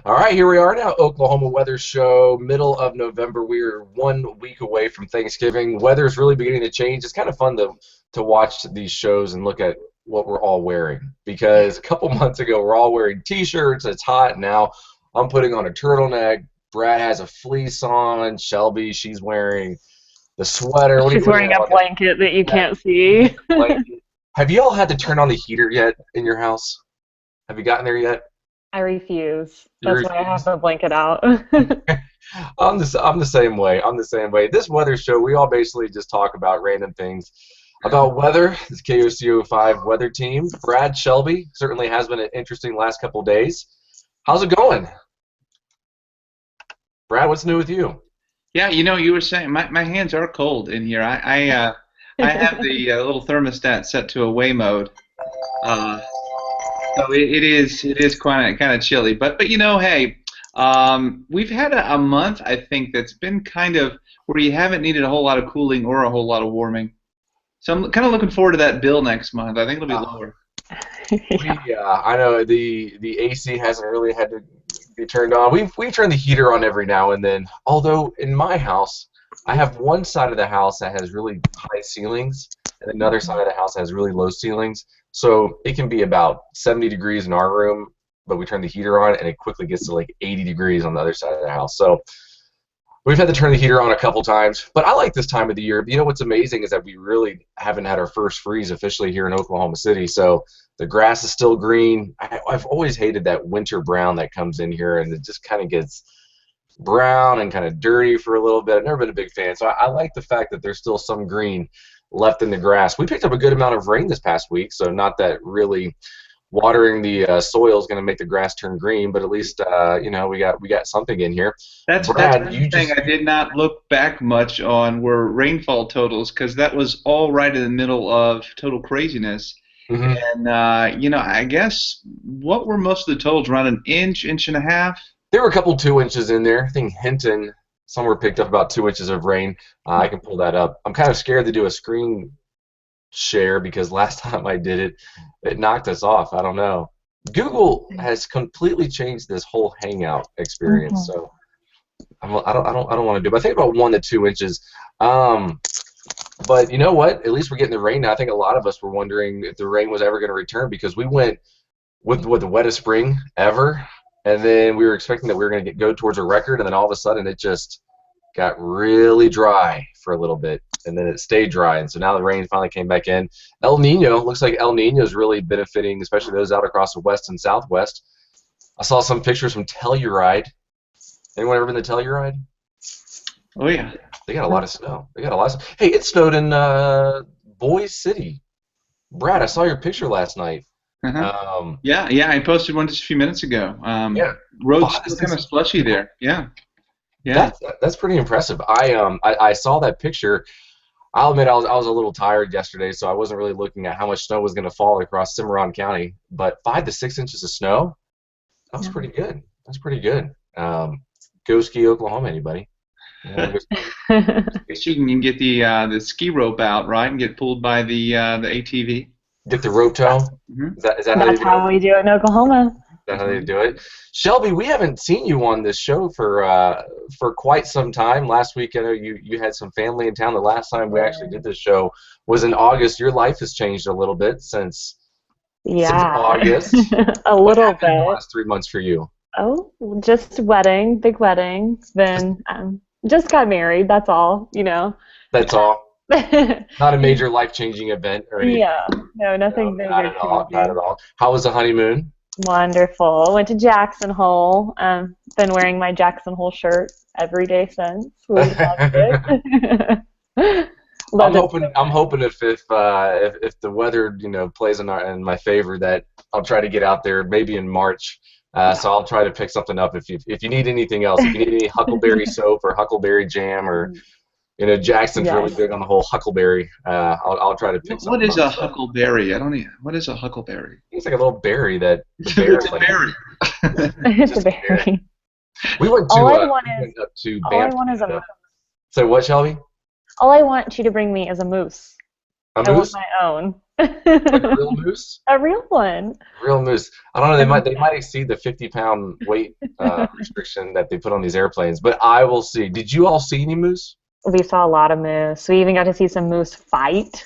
All right, here we are now, Oklahoma Weather Show, middle of November. We are 1 week away from Thanksgiving. Weather is really beginning to change. It's kind of fun to watch these shows and look at what we're all wearing because a couple months ago we're all wearing T-shirts. It's hot now. I'm putting on a turtleneck. Brad has a fleece on. Shelby, she's wearing the sweater. What are you She's putting wearing a on there? blanket that you Yeah, can't see. blanket. Have you all had to turn on the heater yet in your house? Have you gotten there yet? I refuse. You That's why I have refuse? the blanket out. I'm the same way. I'm the same way. This weather show, we all basically just talk about random things about weather. This KOCO 5 Weather Team. Brad Shelby certainly has been an interesting last couple days. How's it going, Brad? What's new with you? Yeah, you were saying my hands are cold in here. I have the little thermostat set to away mode, uh, so it is kind of chilly. But hey, we've had a month I think that's been kind of where you haven't needed a whole lot of cooling or a whole lot of warming. So I'm kind of looking forward to that bill next month. I think it'll be Uh, lower. Yeah. I know the AC hasn't really had to be turned on. We've turned the heater on every now and then. Although in my house, I have one side of the house that has really high ceilings, and another side of the house has really low ceilings. So it can be about 70 degrees in our room, but we turn the heater on, and it quickly gets to like 80 degrees on the other side of the house. So we've had to turn the heater on a couple times, but I like this time of the year. You know what's amazing is that we really haven't had our first freeze officially here in Oklahoma City, so the grass is still green. I've always hated that winter brown that comes in here, and it just kind of gets brown and kind of dirty for a little bit. I've never been a big fan, so I like the fact that there's still some green left in the grass. We picked up a good amount of rain this past week, so not that really watering the soil is going to make the grass turn green, but at least we got something in here. That's Brad, one you thing just I did not look back much on were rainfall totals because that was all right in the middle of total craziness. mhm. And I guess what were most of the totals? Around an inch, inch and a half. There were a couple 2 inches in there. I think Hinton somewhere picked up about 2 inches of rain. I can pull that up. I'm kind of scared to do a screen share because last time I did it, it knocked us off. I don't know. Google has completely changed this whole Hangout experience, Mhm. so I don't want to do. But I think about 1 to 2 inches. Um, but you know what? At least we're getting the rain now. I think a lot of us were wondering if the rain was ever going to return because we went with the wettest spring ever, and then we were expecting that we were going to go towards a record, and then all of a sudden it just got really dry for a little bit, and then it stayed dry, and so now the rain finally came back in. El Nino looks like El Nino is really benefiting, especially those out across the west and southwest. I saw some pictures from Telluride. Anyone ever been to Telluride? Oh yeah. They got a lot of snow. They got a lot of. Hey, it snowed in Boise City. Brad, I saw your picture last night. Uh-huh. Um, Yeah. I posted one just a few minutes ago. yeah, Road's five to still kind six. of slushy there. Yeah. Yeah. That's pretty impressive. I saw that picture. I'll admit I was a little tired yesterday, so I wasn't really looking at how much snow was going to fall across Cimarron County. But 5 to 6 inches of snow, that was pretty good. That's pretty good. Go ski Oklahoma, anybody? You know, Guess you can get the ski rope out, right, and get pulled by the ATV. get the rope tow. Hmm. Is that how they That's do it? how we do it in Oklahoma. Is that how they do it? Shelby, we haven't seen you on this show for quite some time. Last week, I know you had some family in town. The last time we actually did this show was in August. Your life has changed a little bit since Yeah, August. a What little happened in the bit. last 3 months for you? Oh, just wedding, big wedding. Just, Then just got married. That's all. that's all. Not a major life-changing event or anything. Yeah, no, No, nothing big not or at all. Not at crazy. all. How was the honeymoon? Wonderful. Went to Jackson Hole. Been wearing my Jackson Hole shirt every day since. We loved it. I'm Loved it hoping so I'm much. hoping if the weather plays in my favor that I'll try to get out there maybe in March. So I'll try to pick something up if you need anything else. If you need any huckleberry soap or huckleberry jam or Jackson's really Yes. big on the whole huckleberry. I'll try to pick What something is up. a So huckleberry? I don't even. What is a huckleberry? it's like a little berry that the bear It's a like berry. It's a just a berry. berry. We went All to I want we is went up to all I Banff, want is a Canada. So what, Shelby? all I want you to bring me is a moose. A I want moose? my own. Like a real moose? A real one. Real moose. I don't know. They might exceed the 50-pound weight restriction that they put on these airplanes, but I will see. Did you all see any moose? We saw a lot of moose. We even got to see some moose fight. It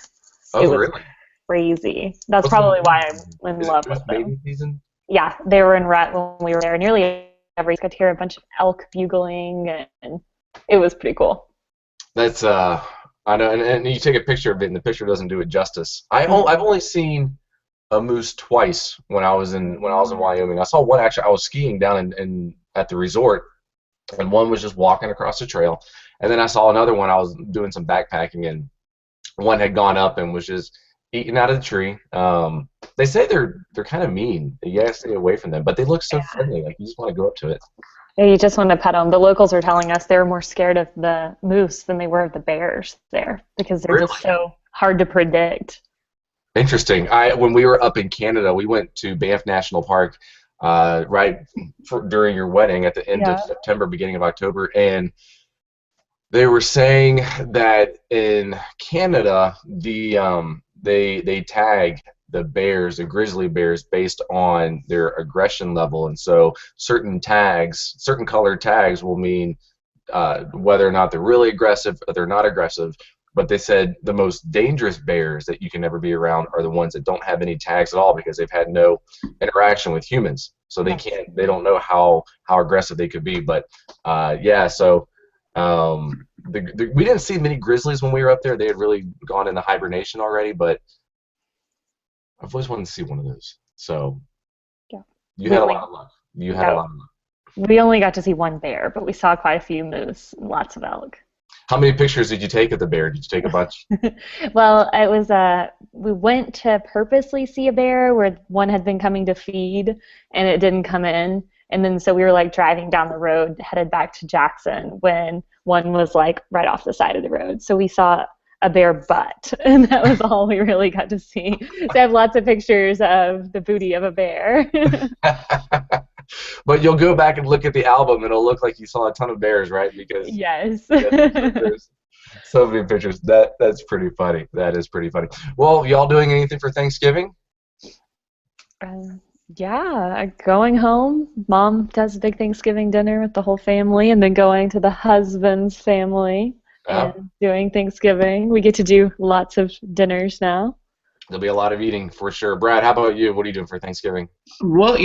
Oh, was really? crazy. That's What's the probably why mating season? I'm in Is it love moose with them. mating season? Yeah, they were in rut when we were there. Nearly every could hear a bunch of elk bugling, and it was pretty cool. That's I know, and you take a picture of it, and the picture doesn't do it justice. I've Mhm. only seen a moose twice when I was in Wyoming. I saw one actually. I was skiing down in at the resort, and one was just walking across the trail, and then I saw another one. I was doing some backpacking, and one had gone up and was just eating out of the tree. They say they're kind of mean. You gotta stay away from them, but they look so friendly. Like you just want to go up to it. Yeah, you just want to pet them. The locals are telling us they were more scared of the moose than they were of the bears there because they're Really just so hard to predict. interesting. When we were up in Canada, we went to Banff National Park during your wedding at the end of Yeah. September, beginning of October, and they were saying that in Canada, they tag the grizzly bears based on their aggression level, and so certain colored tags will mean whether or not they're really aggressive or they're not aggressive. But they said the most dangerous bears that you can ever be around are the ones that don't have any tags at all because they've had no interaction with humans, so Yes. they don't know how aggressive they could be. But yeah, so we didn't see many grizzlies when we were up there. They had really gone into hibernation already, but I've always wanted to see one of those. So Yeah. you We had a only lot of luck. You had a yeah, lot of luck. we only got to see one bear, but we saw quite a few moose and lots of elk. How many pictures did you take of the bear? Did you take a bunch? Well, it was we went to purposely see a bear where one had been coming to feed and it didn't come in. And then so we were like driving down the road headed back to Jackson when one was like right off the side of the road. So we saw a bear butt and that was all we really got to see. So I have lots of pictures of the booty of a bear. But you'll go back and look at the album, and it'll look like you saw a ton of bears, right? Because Yes. there's so many pictures. That's pretty funny. That is pretty funny. Well, y'all doing anything for Thanksgiving? Uh, yeah, going home. Mom does a big Thanksgiving dinner with the whole family, and then going to the husband's family Yeah. and doing Thanksgiving. We get to do lots of dinners now. There'll be a lot of eating for sure. Brad, how about you? What are you doing for Thanksgiving? Well, I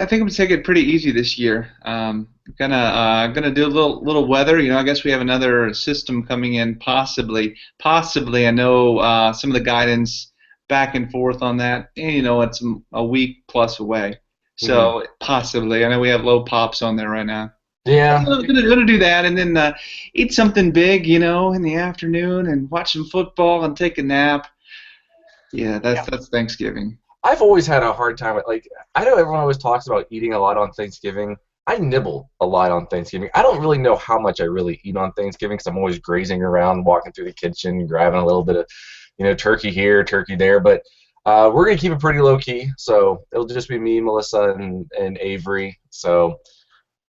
think I'm gonna take it pretty easy this year. Gonna do a little weather. I guess we have another system coming in, possibly. Possibly, I know some of the guidance back and forth on that. And, it's a week plus away. Hmm. So possibly, I know we have low pops on there right now. Yeah. So gonna do that, and then eat something big, in the afternoon, and watch some football and take a nap. Yeah, that's Thanksgiving. I've always had a hard time with, like, I know everyone always talks about eating a lot on Thanksgiving. I nibble a lot on Thanksgiving. I don't really know how much I really eat on Thanksgiving because I'm always grazing around, walking through the kitchen, grabbing a little bit of, turkey here, turkey there. But we're gonna keep it pretty low key, so it'll just be me, Melissa, and Avery. So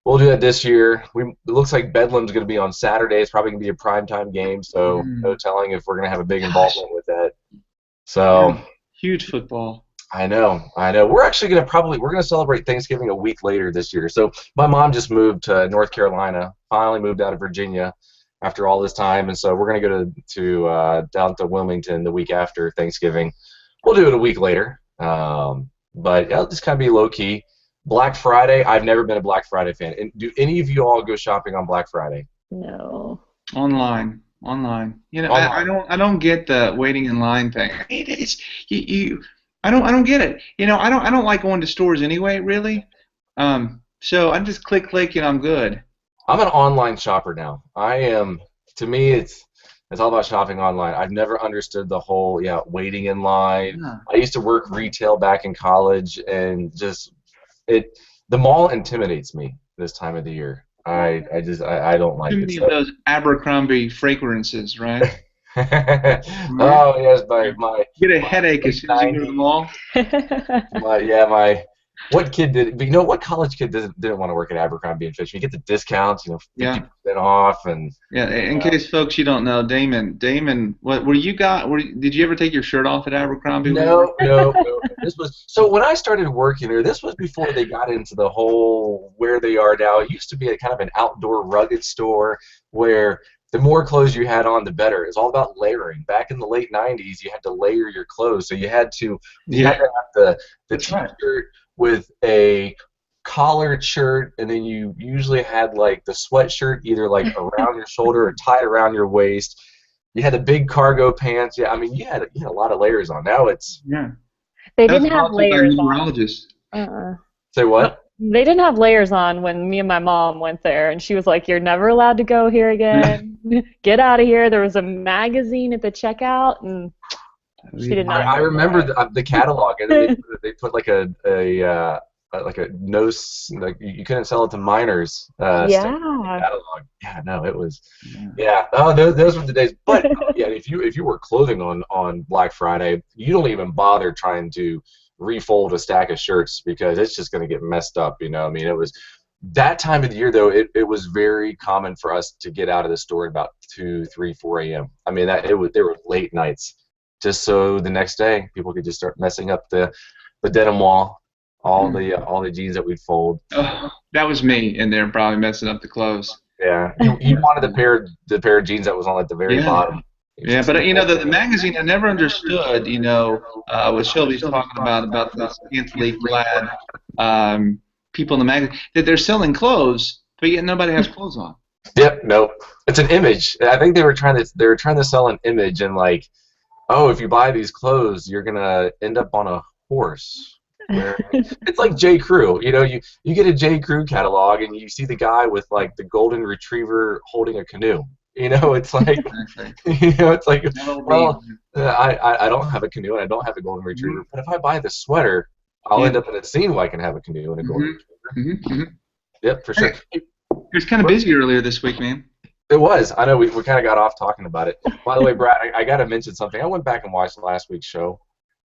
we'll do that this year. It looks like Bedlam's gonna be on Saturday. It's probably gonna be a primetime game, so no telling if we're gonna have a big Gosh, involvement with that. yeah, So. huge football. I know, I know. We're gonna celebrate Thanksgiving a week later this year. So my mom just moved to North Carolina, finally moved out of Virginia after all this time, and so we're gonna go to down to Wilmington the week after Thanksgiving. We'll do it a week later, but it'll just kind of be low key. Black Friday, I've never been a Black Friday fan. And do any of you all go shopping on Black Friday? No. Online. I Online. don't get the waiting in line thing. It is I don't get it. I don't like going to stores anyway, really. So I just click, I'm good. I'm an online shopper now. I am. To me, it's all about shopping online. I've never understood the whole waiting in line. Yeah. I used to work retail back in college, and just the mall intimidates me this time of the year. I don't like Too it. many of So. those Abercrombie fragrances, right? Right? Oh yes, my Get a headache late as soon as you go to the 90s. mall. My What kid did? But you know, what college kid didn't want to work at Abercrombie and Fitch? You get the discounts, 50% Yeah. off, and Yeah, in case folks you don't know, Damon, what were you got? Did you ever take your shirt off at Abercrombie when you no, worked there? no, no. This was so when I started working there. This was before they got into the whole where they are now. It used to be a kind of an outdoor rugged store where the more clothes you had on, the better. It's all about layering. Back in the late '90s, you had to layer your clothes, so you had to Yeah, have the that's right. t-shirt with a collared shirt, and then you usually had like the sweatshirt either like around your shoulder or tied around your waist. You had the big cargo pants. Yeah, I mean you had a lot of layers on. Now it's Yeah, They that was didn't have sponsored by a layers on. numerologist. Uh-uh. say what? They didn't have layers on when me and my mom went there, and she was like, "You're never allowed to go here again. Get out of here." There was a magazine at the checkout, and she did not I like remember the catalog, and then that. they put like a no like you couldn't sell it to minors sticker on the Yeah. catalog. Yeah, no, it was Yeah. yeah. Oh, those were the days. But yeah, if you were clothing on Black Friday, you don't even bother trying to refold a stack of shirts because it's just going to get messed up. I mean, it was that time of the year though. It was very common for us to get out of the store at about 2, 3, 4 a.m. I mean that it was they were late nights just so the next day people could just start messing up the denim wall, all the jeans that we'd fold. Oh, that was me in there probably messing up the clothes. Yeah, you wanted the pair of jeans that was on like the very Yeah. bottom. You Yeah, should see but that. the magazine I never understood, what Shelby's talking about the scantily clad um, people in the magazine that they're selling clothes, but yet nobody has clothes on. Yep, nope. It's an image. I think they were trying to sell an image and like, oh, if you buy these clothes, you're gonna end up on a horse. Where it's like J. Crew, you get a J. Crew catalog and you see the guy with like the golden retriever holding a canoe. It's like, Exactly. it's like, That old well, meme. I don't have a canoe and I don't have a golden Mm-hmm. retriever, but if I buy the sweater, I'll Yeah. end up in a scene where I can have a canoe and a golden retriever. Mm-hmm. Mm-hmm. Yep, for Hey, sure. it was kind of busy earlier this week, man. It was. I know we kind of got off talking about it. By the way, Brad, I got to mention something. I went back and watched last week's show.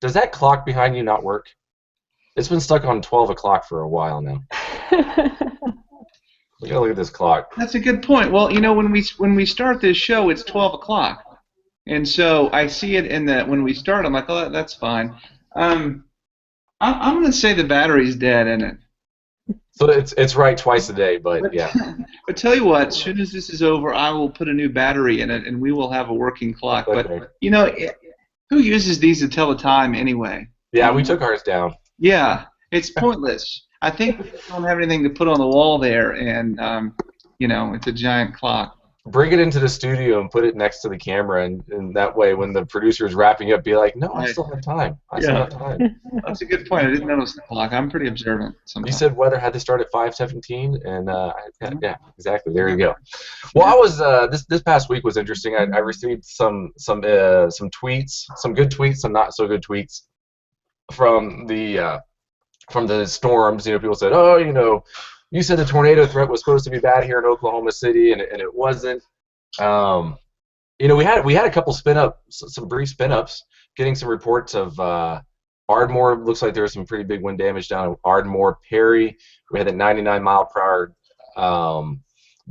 Does that clock behind you not work? It's been stuck on 12 o'clock for a while now. We gotta look at this clock. That's a good point. Well, when we start this show, it's 12 o'clock, and so I see it in that when we start, I'm like, oh, that's fine. I'm going to say the battery's dead in it. So it's right twice a day, but yeah. But tell you what, as soon as this is over, I will put a new battery in it, and we will have a working clock. Okay. But who uses these to tell the time anyway? Yeah, we took ours down. Yeah, it's pointless. I think we just don't have anything to put on the wall there, and it's a giant clock. Bring it into the studio and put it next to the camera, and that way, when the producer is wrapping up, be like, "No, I Right. still have time. I Yeah. still have time." That's a good point. I didn't notice the clock. I'm pretty observant You sometimes. said weather had to start at 5:17, and yeah, exactly. There you go. Well, I was this past week was interesting. I received some tweets, some good tweets, some not so good tweets from the storms. People said, "Oh, you said the tornado threat was supposed to be bad here in Oklahoma City, and it wasn't." We had a couple some brief spin ups, getting some reports of Ardmore. Looks like there was some pretty big wind damage down in Ardmore, Perry. We had a 99-mile-per-hour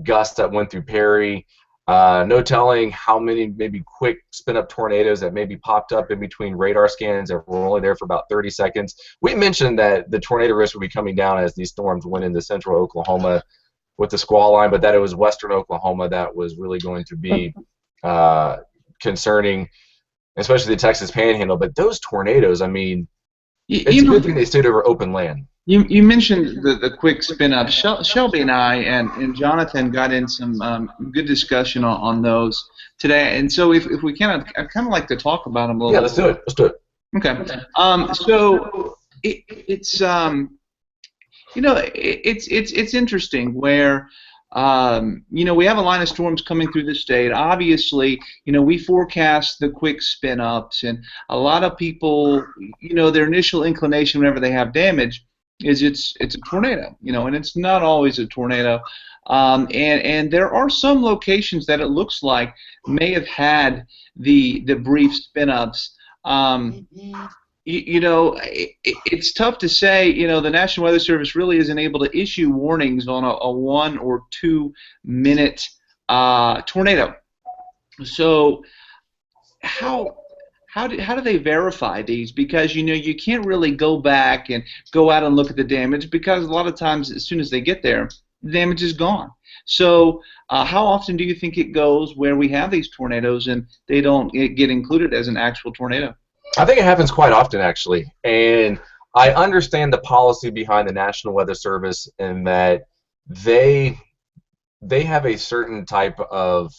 gust that went through Perry. No telling how many maybe quick spin-up tornadoes that maybe popped up in between radar scans that were only there for about 30 seconds. We mentioned that the tornado risk would be coming down as these storms went into central Oklahoma with the squall line, but that it was western Oklahoma that was really going to be concerning, especially the Texas Panhandle. But those tornadoes, I mean, it's a good thing they stayed over open land. You mentioned the quick spin-up. Shelby and I and Jonathan got in some good discussion on those today, and so if we can, I'd kind of like to talk about them a little. Yeah, let's do it. Let's do it. Okay. So it's it's interesting where we have a line of storms coming through the state. Obviously, we forecast the quick spin-ups, and a lot of people, their initial inclination whenever they have damage is it's a tornado, and it's not always a tornado. And there are some locations that it looks like may have had the brief spin-ups. It's tough to say. The National Weather Service really isn't able to issue warnings on a 1 or 2 minute tornado. So how how do they verify these? Because you can't really go back and go out and look at the damage, because a lot of times as soon as they get there, the damage is gone. So how often do you think it goes where we have these tornadoes and they don't get included as an actual tornado? I think it happens quite often, actually. And I understand the policy behind the National Weather Service in that they have a certain type of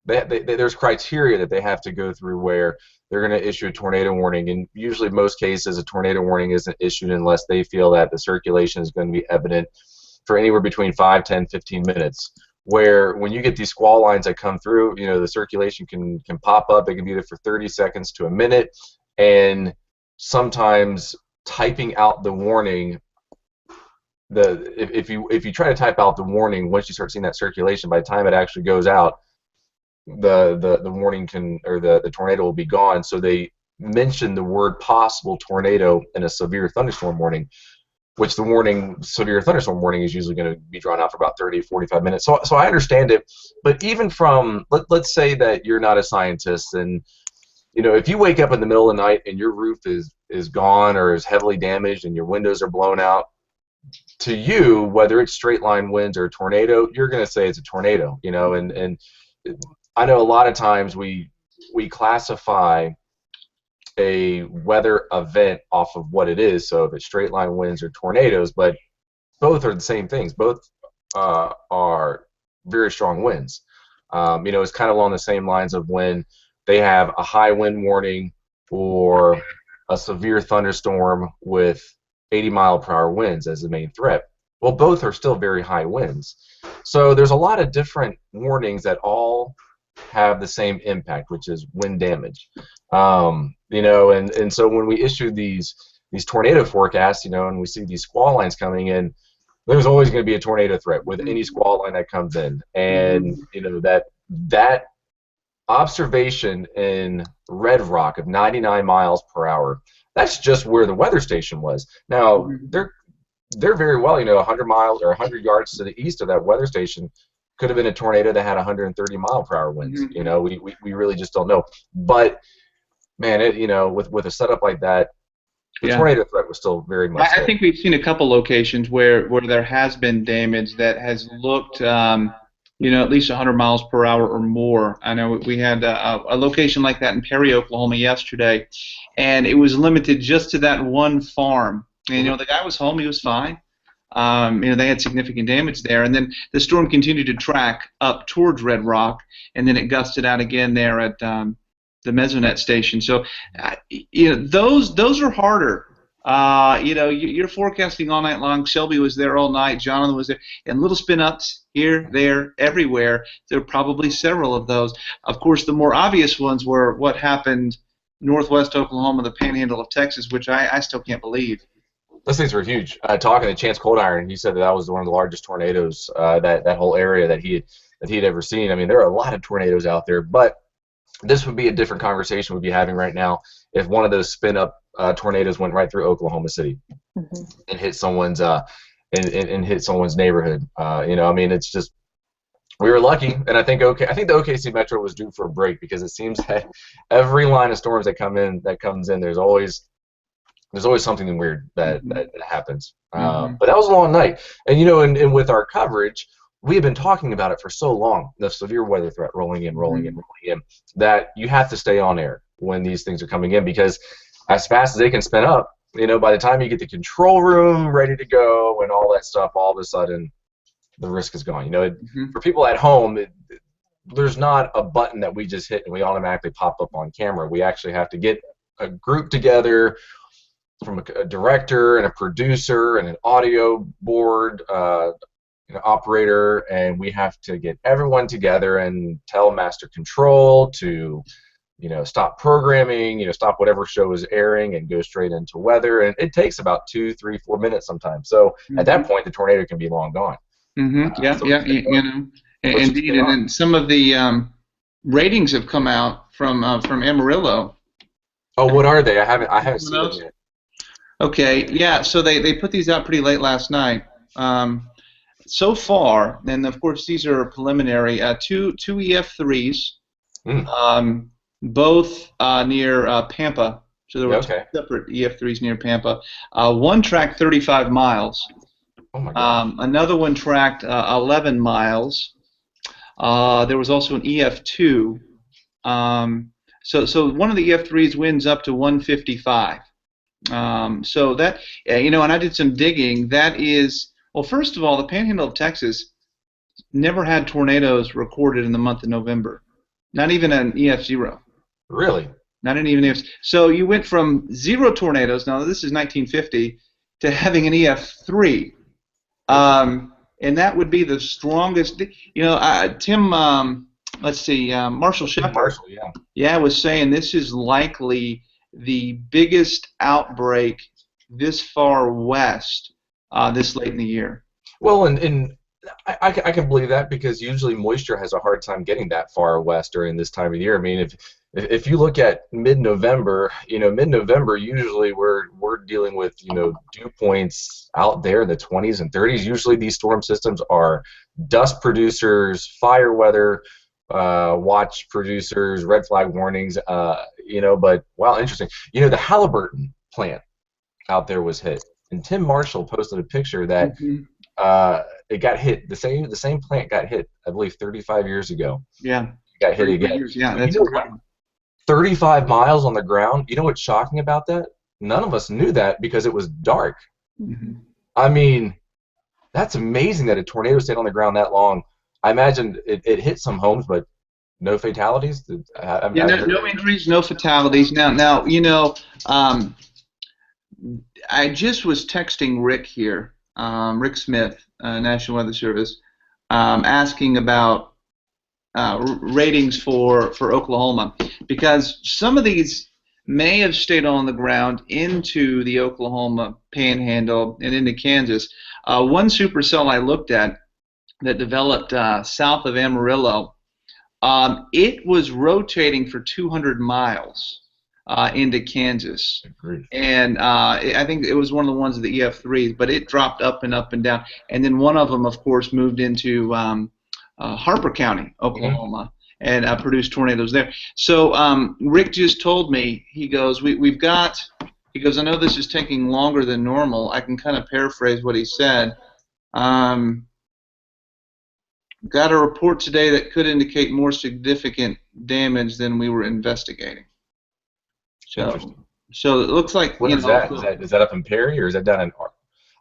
there's criteria that they have to go through where they're going to issue a tornado warning, and usually most cases a tornado warning isn't issued unless they feel that the circulation is going to be evident for anywhere between 5, 10, 15 minutes. Where when you get these squall lines that come through, the circulation can pop up. It can be there for 30 seconds to a minute, and sometimes typing out the warning, if you try to type out the warning, once you start seeing that circulation, by the time it actually goes out, the warning the tornado will be gone. So they mention the word possible tornado in a severe thunderstorm warning, which the severe thunderstorm warning is usually going to be drawn out for about 30 45 minutes. So I understand it, but even from let's say that you're not a scientist, and if you wake up in the middle of the night and your roof is gone or is heavily damaged and your windows are blown out, to you, whether it's straight line winds or a tornado, you're going to say it's a tornado, and I know a lot of times we classify a weather event off of what it is. So if it's straight line winds or tornadoes, but both are the same things. Both are very strong winds. It's kind of along the same lines of when they have a high wind warning or a severe thunderstorm with 80-mile-per-hour winds as the main threat. Well, both are still very high winds. So there's a lot of different warnings that all have the same impact, which is wind damage. And so when we issue these tornado forecasts, and we see these squall lines coming in, there's always going to be a tornado threat with any squall line that comes in. And that observation in Red Rock of 99 miles per hour, that's just where the weather station was. Now they're very well, 100 miles or 100 yards to the east of that weather station could have been a tornado that had 130-mile-per-hour winds. We really just don't know. But man, with a setup like that, the tornado threat was still very much there. I think we've seen a couple locations where there has been damage that has looked, at least 100 miles per hour or more. I know we had a location like that in Perry, Oklahoma yesterday, and it was limited just to that one farm. And the guy was home; he was fine. They had significant damage there, and then the storm continued to track up towards Red Rock, and then it gusted out again there at the Mesonet station. So, those are harder. You're forecasting all night long. Shelby was there all night. Jonathan was there, and little spin-ups here, there, everywhere. There are probably several of those. Of course, the more obvious ones were what happened northwest Oklahoma, the Panhandle of Texas, which I still can't believe. Those things were huge. Talking to Chance Coldiron, he said that was one of the largest tornadoes that whole area that he had ever seen. I mean, there are a lot of tornadoes out there, but this would be a different conversation we'd be having right now if one of those spin-up tornadoes went right through Oklahoma City and hit someone's and hit someone's neighborhood. It's just we were lucky, and I think the OKC Metro was due for a break, because it seems that every line of storms that comes in, there's always something weird that happens. But that was a long night. And, and with our coverage, we have been talking about it for so long, the severe weather threat rolling in, that you have to stay on air when these things are coming in, because as fast as they can spin up, by the time you get the control room ready to go and all that stuff, all of a sudden the risk is gone. For people at home, there's not a button that we just hit and we automatically pop up on camera. We actually have to get a group together from a director and a producer and an audio board operator, and we have to get everyone together and tell Master Control to stop programming, stop whatever show is airing and go straight into weather. And it takes about 2, 3, 4 minutes sometimes. So at that point, the tornado can be long gone. Indeed. And then some of the ratings have come out from Amarillo. Oh, what are they? I haven't Who seen them knows? yet. Okay, yeah. So they put these out pretty late last night. So far, and of course these are preliminary. Two EF3s, Mm. both near Pampa. So there Yeah, were two okay. separate EF3s near Pampa. One tracked 35 miles. Oh my gosh. Another one tracked 11 miles. There was also an EF2. So one of the EF3s wins up to 155. So that, and I did some digging. That is, well, first of all, the Panhandle of Texas never had tornadoes recorded in the month of November. Not even an EF0. Really? Not an even EF. So you went from zero tornadoes. Now this is 1950 to having an EF3. Interesting. And that would be the strongest. Tim, let's see, Marshall Tim Shepard, Marshall, yeah. yeah, was saying this is likely the biggest outbreak this far west this late in the year. Well, and I can believe that because usually moisture has a hard time getting that far west during this time of year. I mean, if you look at mid-November, mid-November usually we're dealing with dew points out there in the 20s and 30s. Usually these storm systems are dust producers, fire weather watch producers, red flag warnings. But wow, interesting. The Halliburton plant out there was hit, and Tim Marshall posted a picture that Hmm. it got hit. The same plant got hit, I believe, 35 years ago. Yeah, It got hit 35 again. years. Yeah, You that's know what? incredible. 35 miles on the ground. You know what's shocking about that? None of us knew that because it was dark. Hmm. I mean, that's amazing that a tornado stayed on the ground that long. I imagine it hit some homes, but no fatalities. I Yeah, haven't no, heard no of injuries, no fatalities. Now, um, I just was texting Rick here, Rick Smith, National Weather Service, asking about ratings for Oklahoma because some of these may have stayed on the ground into the Oklahoma Panhandle and into Kansas. One supercell I looked at that developed south of Amarillo, it was rotating for 200 miles into Kansas. it. And I think it was one of the ones of the EF3s, but it dropped up and up and down. And then one of them, of course, moved into Harper County, Mhm. Oklahoma, and produced tornadoes there. So Rick just told me, he goes, we've got, he goes, I know this is taking longer than normal. I can kind of paraphrase what he said. Um, Got a report today that could indicate more significant damage than we were investigating. So, Interesting. so it looks like, Where is that? Is that up in Perry or is that down in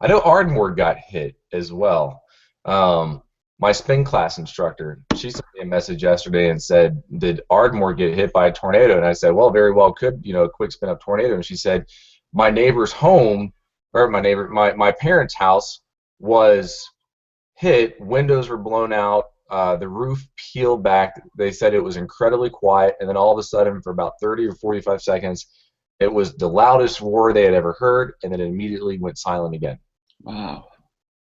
I know Ardmore got hit as well. Um, my spin class instructor, she sent me a message yesterday and said, "Did Ardmore get hit by a tornado?" And I said, "Well, very well could, a quick spin up tornado." And she said, "My neighbor's home, or my parents' house was hit. Windows were blown out. The roof peeled back. They said it was incredibly quiet, and then all of a sudden, for about 30 or 45 seconds, it was the loudest roar they had ever heard, and then it immediately went silent again." wow.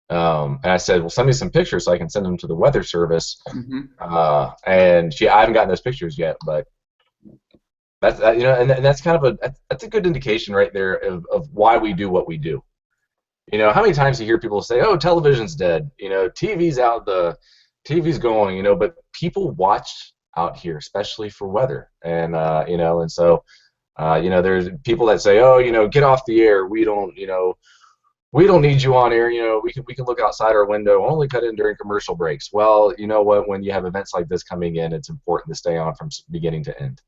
And I said, "Well, send me some pictures so I can send them to the weather service." Hmm. And I haven't gotten those pictures yet, but that's and that's kind of that's a good indication right there of why we do what we do. How many times you hear people say, "Oh, television's dead," TV's going, but people watch out here, especially for weather, and so there's people that say, "Oh, get off the air. We don't need you on air. We can look outside our window. Only cut in during commercial breaks." Well, you know what? When you have events like this coming in, it's important to stay on from beginning to end.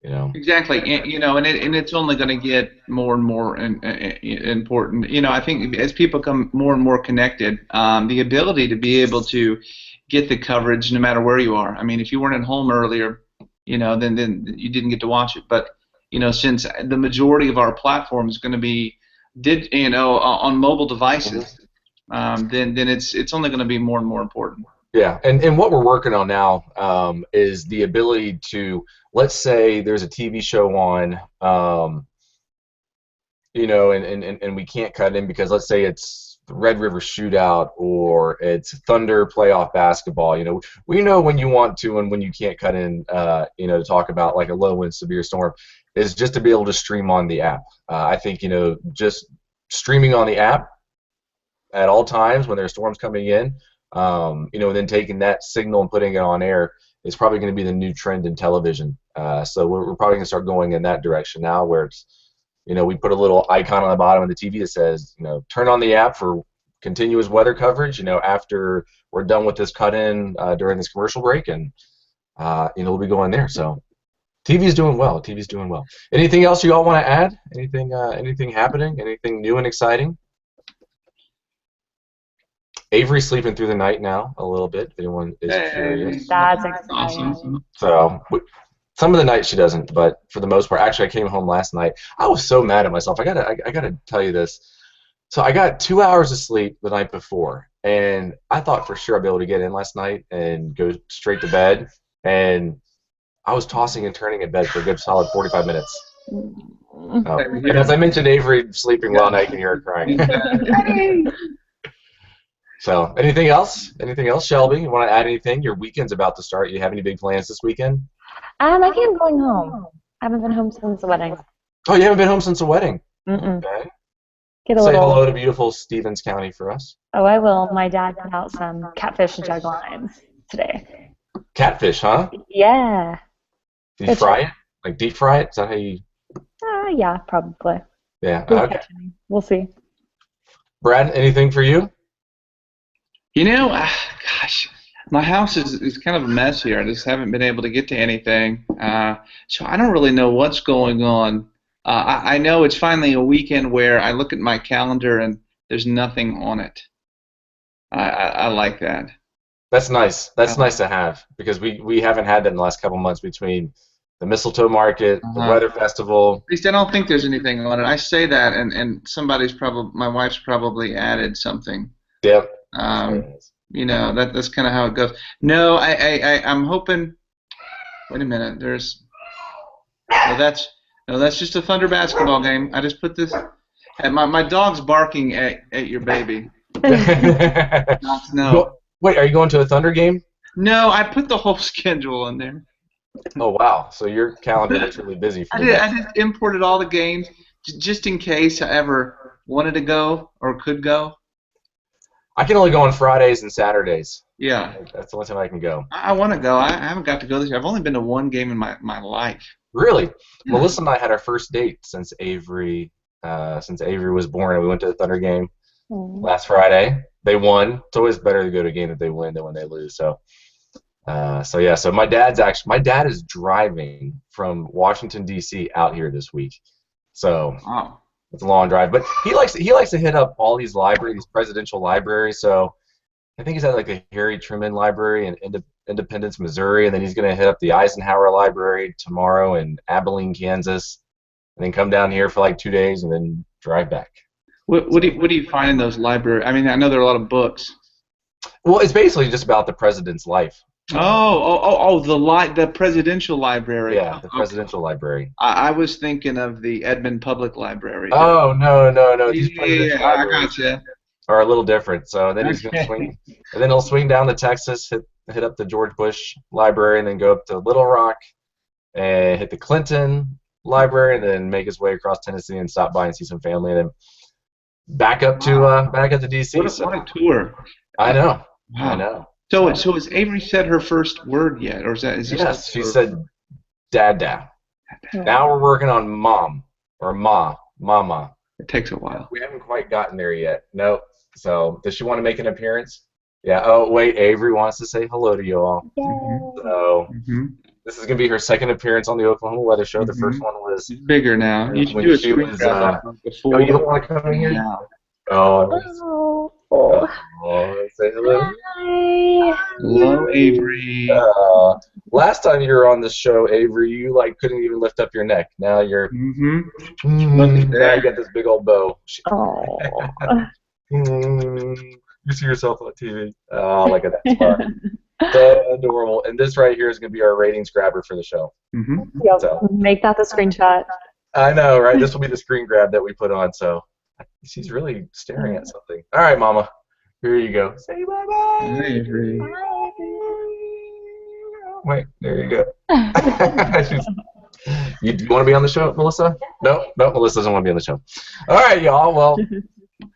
You know. Exactly, and it's only going to get more and more important. I think as people become more and more connected, the ability to be able to get the coverage no matter where you are. I mean, if you weren't at home earlier, then you didn't get to watch it. But since the majority of our platform is going to be on mobile devices, then it's only going to be more and more important. Yeah, and what we're working on now is the ability to, let's say there's a TV show on, and we can't cut in because let's say it's the Red River Shootout or it's Thunder playoff basketball. We know when you want to and when you can't cut in, to talk about like a low wind severe storm. is just to be able to stream on the app. I think, just streaming on the app at all times when there's storms coming in, and then taking that signal and putting it on air is probably going to be the new trend in television. So we're probably going to start going in that direction now, where it's, we put a little icon on the bottom of the TV that says, turn on the app for continuous weather coverage, after we're done with this cut-in during this commercial break, and, we'll be going there. So TV's doing well. TV's doing well. Anything else you all want to add? Anything happening? Anything new and exciting? Avery's sleeping through the night now a little bit, if anyone is curious. That's exciting. Awesome. So some of the nights she doesn't, but for the most part, actually, I came home last night. I was so mad at myself. I gotta tell you this. So I got 2 hours of sleep the night before, and I thought for sure I'd be able to get in last night and go straight to bed. And I was tossing and turning in bed for a good solid 45 minutes. Oh. And as I mentioned, Avery sleeping well, and I can hear her crying. So, anything else? Anything else, Shelby? You want to add anything? Your weekend's about to start. You have any big plans this weekend? I think I'm going home. I haven't been home since the wedding. Oh, you haven't been home since the wedding? Mm-mm. Okay. Say hello to beautiful Stevens County for us. Oh, I will. My dad put out some catfish jug lines today. Catfish, huh? Yeah. Did you fry it? Like deep fry it? Is that how you... Yeah, probably. Yeah, okay. We'll see. Brad, anything for you? Gosh, my house is kind of a mess here. I just haven't been able to get to anything. So I don't really know what's going on. I know it's finally a weekend where I look at my calendar and there's nothing on it. I like that. That's nice. That's nice to have, because we haven't had that in the last couple months between the mistletoe market, the weather festival. At least I don't think there's anything on it. I say that, and my wife's probably added something. Yep. That's kind of how it goes. No, I'm hoping. Wait a minute. That's just a Thunder basketball game. I just put this. My dog's barking at your baby. No. Wait, are you going to a Thunder game? No, I put the whole schedule in there. Oh wow! So your calendar looks really busy for you. I just imported all the games just in case I ever wanted to go or could go. I can only go on Fridays and Saturdays. Yeah. That's the only time I can go. I want to go. I haven't got to go this year. I've only been to one game in my life. Really? Yeah. Melissa and I had our first date since Avery was born, and we went to the Thunder game last Friday. They won. It's always better to go to a game that they win than when they lose. So my dad is driving from Washington D.C. out here this week. So. Wow. It's a long drive, but he likes to hit up all these presidential libraries. So I think he's at like the Harry Truman Library in Independence, Missouri, and then he's going to hit up the Eisenhower Library tomorrow in Abilene, Kansas, and then come down here for like 2 days and then drive back. What do you find in those libraries? I mean, I know there are a lot of books. Well, it's basically just about the president's life. The presidential library. Yeah, the presidential library. I was thinking of the Edmond Public Library. Oh, no. These presidential libraries are a little different. So then he's going to swing, and then he'll swing down to Texas, hit up the George Bush Library, and then go up to Little Rock, and hit the Clinton Library, and then make his way across Tennessee and stop by and see some family, and then back up to D.C. What a tour! I know. Wow. I know. So has Avery said her first word yet, or yes, she said Dada. Now we're working on mom or mama. It takes a while. We haven't quite gotten there yet. Nope. So does she want to make an appearance? Yeah. Oh wait, Avery wants to say hello to you all. So this is gonna be her second appearance on the Oklahoma Weather Show. The first one was bigger now. You should do a screen grab before. Oh, you don't want to come in here? No. Say hello. Hi. Hello, Avery. Last time you were on the show, Avery, you couldn't even lift up your neck. Now you're. Now you got this big old bow. You see yourself on TV. Oh, look at that spark. So adorable. And this right here is going to be our ratings grabber for the show. Yep. So. Make that the screenshot. I know, right? This will be the screen grab that we put on. So she's really staring at something. All right, Mama. Here you go. Say bye-bye. Hi, Avery. Wait, there you go. You want to be on the show, Melissa? No, Melissa doesn't want to be on the show. All right, y'all. Well,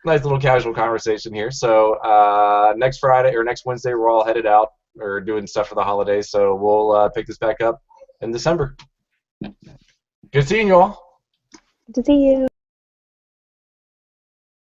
nice little casual conversation here. So next Friday or next Wednesday, we're all headed out or doing stuff for the holidays. So we'll pick this back up in December. Good seeing you all. Good to see you.